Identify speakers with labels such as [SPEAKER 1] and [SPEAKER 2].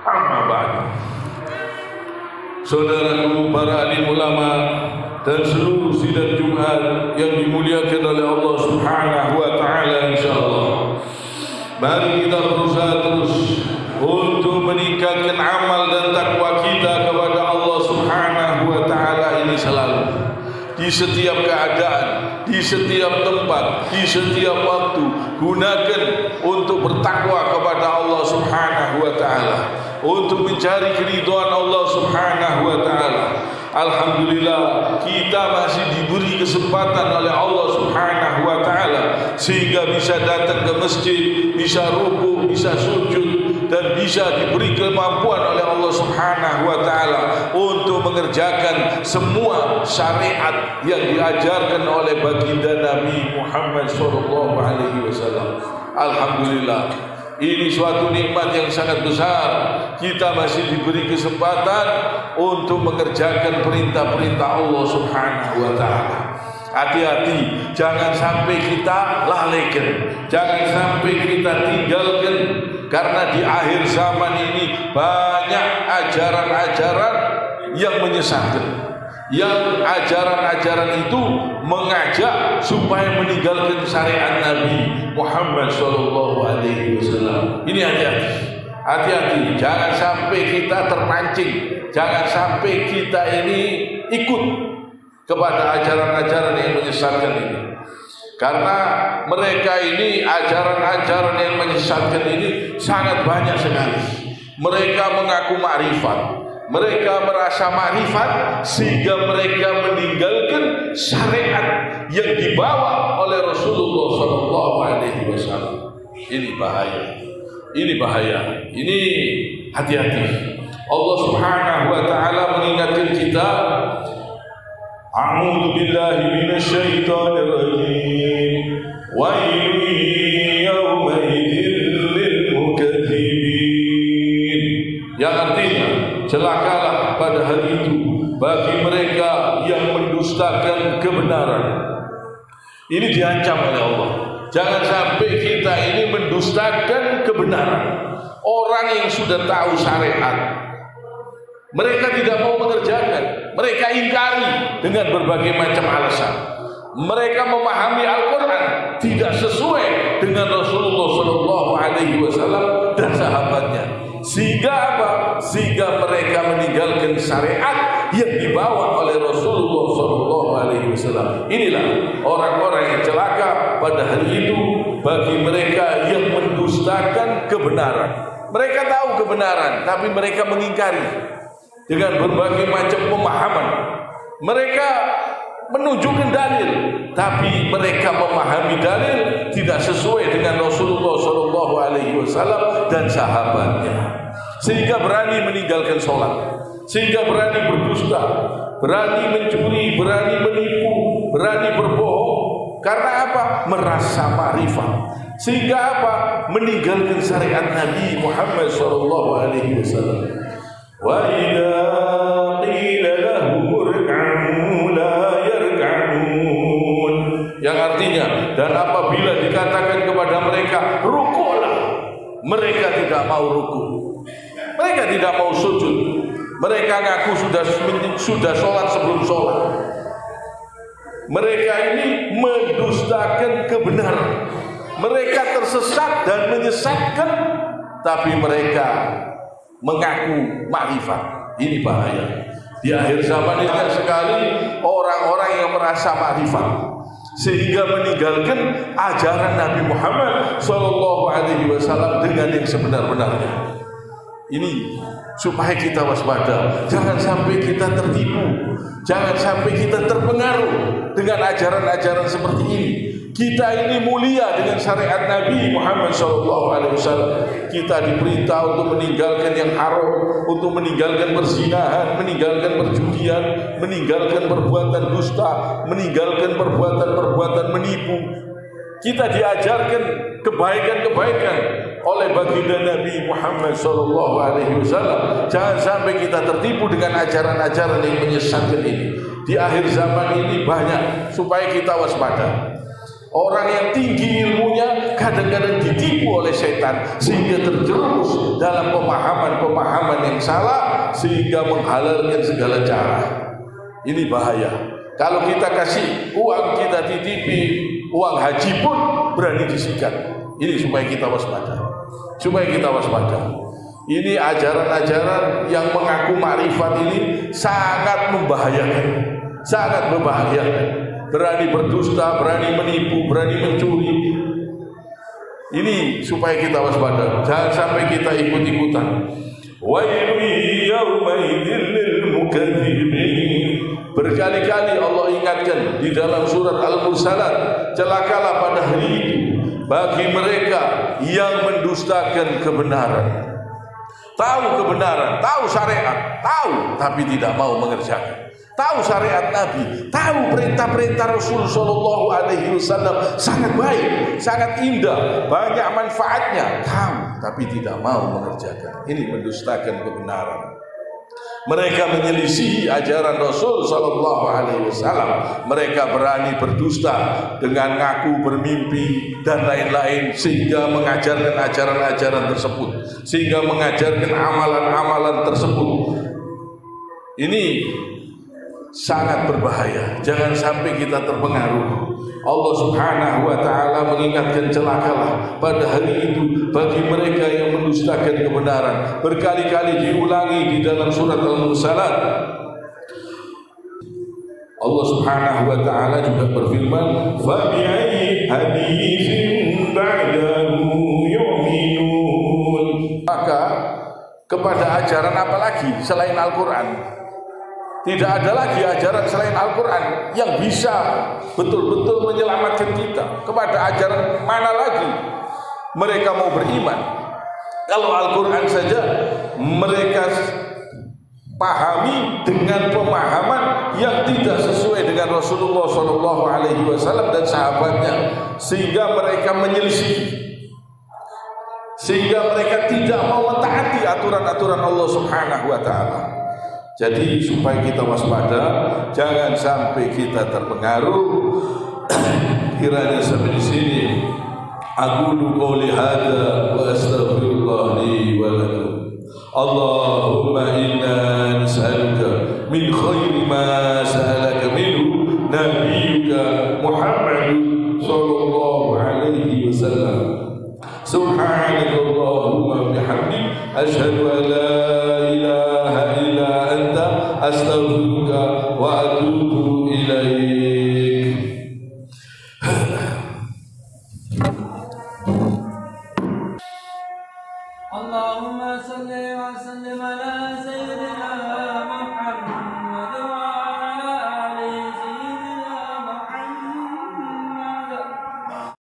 [SPEAKER 1] Amma ba'du. Saudaraku para alim ulama dan seluruh sidang Jumat yang dimuliakan oleh Allah Subhanahu wa taala, insyaallah. Mari kita berusaha terus untuk meningkatkan amal dan takwa kita kepada Allah Subhanahu wa taala ini selalu. Di setiap keadaan, di setiap tempat, di setiap waktu, gunakan untuk bertakwa kepada Allah Subhanahu wa taala, untuk mencari keridhaan Allah Subhanahu wa taala. Alhamdulillah, kita masih diberi kesempatan oleh Allah Subhanahu wa taala sehingga bisa datang ke masjid, bisa rukuk, bisa sujud, dan bisa diberi kemampuan oleh Allah Subhanahu wa taala untuk mengerjakan semua syariat yang diajarkan oleh baginda Nabi Muhammad sallallahu alaihi wasallam. Alhamdulillah, ini suatu nikmat yang sangat besar. Kita masih diberi kesempatan untuk mengerjakan perintah-perintah Allah Subhanahu wa taala. Hati-hati, jangan sampai kita lalaikan, jangan sampai kita tinggalkan, karena di akhir zaman ini banyak ajaran-ajaran yang menyesatkan, yang ajaran-ajaran itu mengajak supaya meninggalkan syariat Nabi Muhammad sallallahu alaihi wasallam. Ini hati-hati, hati-hati, jangan sampai kita terpancing, jangan sampai kita ini ikut kepada ajaran-ajaran yang menyesatkan ini. Karena mereka ini, ajaran-ajaran yang menyesatkan ini sangat banyak sekali. Mereka mengaku ma'rifat, mereka merasa ma'rifat sehingga mereka meninggalkan syariat yang dibawa oleh Rasulullah sallallahu alaihi wasallam. Ini bahaya. Ini bahaya. Ini hati-hati. Allah Subhanahu wa taala mengingatkan kita, A'udzu billahi minasyaitonir rajim. Wailun yawma idzil lil mukadzibin. Yang artinya, celakalah pada hari itu bagi mereka yang mendustakan kebenaran. Ini diancam oleh Allah. Jangan sampai kita ini mendustakan kebenaran. Orang yang sudah tahu syariat, mereka tidak mau mengerjakan, mereka ingkari dengan berbagai macam alasan. Mereka memahami Al-Quran tidak sesuai dengan Rasulullah sallallahu alaihi wasallam dan sahabatnya. Sehingga apa? Sehingga mereka meninggalkan syariat yang dibawa oleh Rasulullah sallallahu alaihi wasallam. Inilah orang-orang yang celaka pada hari itu bagi mereka yang mendustakan kebenaran. Mereka tahu kebenaran, tapi mereka mengingkari dengan berbagai macam pemahaman. Mereka menunjukkan dalil, tapi mereka memahami dalil tidak sesuai dengan Rasulullah sallallahu alaihi wasallam dan sahabatnya. Sehingga berani meninggalkan sholat, sehingga berani berdusta, berani mencuri, berani menipu, berani berbohong. Karena apa? Merasa ma'rifat. Sehingga apa? Meninggalkan syariat Nabi Muhammad sallallahu alaihi wasallam. Wa idza qila lahum irka'u la yarka'un. Yang artinya, dan apabila dikatakan kepada mereka rukuklah, mereka tidak mau rukuk, mereka tidak mau sujud. Mereka ngaku sudah sholat sebelum sholat. Mereka ini mendustakan kebenaran. Mereka tersesat dan menyesatkan, tapi mereka mengaku ma'rifat. Ini bahaya. Di akhir zaman ini banyak sekali orang-orang yang merasa ma'rifat sehingga meninggalkan ajaran Nabi Muhammad sallallahu alaihi wasallam dengan yang sebenar-benarnya. Ini supaya kita waspada, jangan sampai kita tertipu, jangan sampai kita terpengaruh dengan ajaran-ajaran seperti ini. Kita ini mulia dengan syariat Nabi Muhammad SAW. Kita diperintah untuk meninggalkan yang haram, untuk meninggalkan perzinahan, meninggalkan perjudian, meninggalkan perbuatan dusta, meninggalkan perbuatan-perbuatan menipu. Kita diajarkan kebaikan-kebaikan oleh baginda Nabi Muhammad SAW. Jangan sampai kita tertipu dengan ajaran-ajaran yang menyesatkan ini. Di akhir zaman ini banyak, supaya kita waspada. Orang yang tinggi ilmunya kadang-kadang ditipu oleh setan sehingga terjerumus dalam pemahaman-pemahaman yang salah sehingga menghalalkan segala cara. Ini bahaya. Kalau kita kasih uang, kita titipi uang haji pun berani disikat. Ini supaya kita waspada. Supaya kita waspada. Ini ajaran-ajaran yang mengaku makrifat ini sangat membahayakan. Sangat membahayakan. Berani berdusta, berani menipu, berani mencuri. Ini supaya kita waspada. Jangan sampai kita ikut-ikutan. Wailun yaumaidil lil mukadzibin. Berkali-kali Allah ingatkan di dalam surat Al-Mursalat, celakalah pada hari itu bagi mereka yang mendustakan kebenaran. Tahu kebenaran, tahu syariat, tahu tapi tidak mau mengerjakan. Tahu syariat Nabi, tahu perintah-perintah Rasul Sallallahu Alaihi Wasallam sangat baik, sangat indah, banyak manfaatnya. Tahu tapi tidak mau mengerjakan. Ini mendustakan kebenaran. Mereka menyelisihi ajaran Rasul Sallallahu Alaihi Wasallam. Mereka berani berdusta dengan ngaku bermimpi dan lain-lain sehingga mengajarkan ajaran-ajaran tersebut, sehingga mengajarkan amalan-amalan tersebut. Ini sangat berbahaya. Jangan sampai kita terpengaruh. Allah Subhanahu wa taala mengingatkan celakalah pada hari itu bagi mereka yang mendustakan kebenaran. Berkali-kali diulangi di dalam surat Al-Mursalat. Allah Subhanahu wa taala juga berfirman, "Fa bi'ayyi haditsin ba'dahu yu'minun." Maka kepada ajaran apa lagi selain Al-Qur'an? Tidak ada lagi ajaran selain Al-Quran yang bisa betul-betul menyelamatkan kita. Kepada ajaran mana lagi mereka mau beriman? Kalau Al-Quran saja mereka pahami dengan pemahaman yang tidak sesuai dengan Rasulullah SAW dan sahabatnya, sehingga mereka menyelisih, sehingga mereka tidak mau mentaati aturan-aturan Allah Subhanahu wa taala. Jadi supaya kita waspada, jangan sampai kita terpengaruh. Kiranya sampai di sini. Aqulu qouli hadza wa astaghfirullah li wa lakum. Allahumma inna nas'aluka min khairi ma sa'alaka minhu nabiyyuka Muhammad sallallahu alaihi wasallam. Subhanakallahumma bihamdik asyhadu an la ilaha illa anta astaghfiruka wa atubu ilaik.
[SPEAKER 2] Allahumma salli wa sallim ala sayyidina